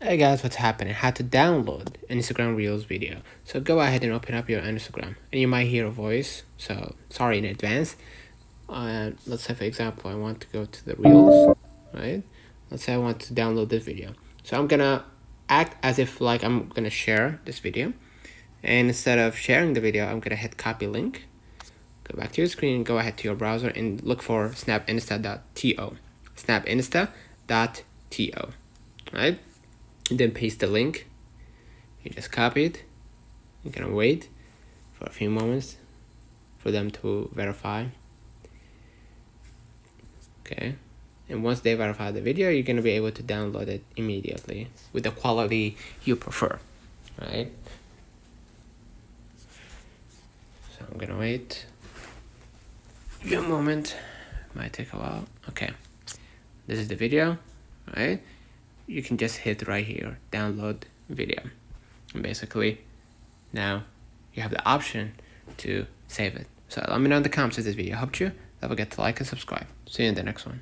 Hey guys, what's happening? How to download an Instagram Reels video. So go ahead and open up your Instagram and you might hear a voice. So sorry in advance. Let's say for example, I want to go to the Reels, right? Let's say I want to download this video. So I'm gonna act as if like I'm gonna share this video. And instead of sharing the video, I'm gonna hit copy link. Go back to your screen, go ahead to your browser and look for snapinsta.to. Snapinsta.to, right? And then paste the link. You just copy it. You're gonna wait for a few moments for them to verify. Okay, and once they verify the video, you're gonna be able to download it immediately with the quality you prefer, right? So I'm gonna wait a few moments. Might take a while. Okay, this is the video, right? You can just hit right here, download video, and basically now you have the option to save it. So let me know in the comments if this video helped you. Don't forget to like and subscribe. See you in the next one.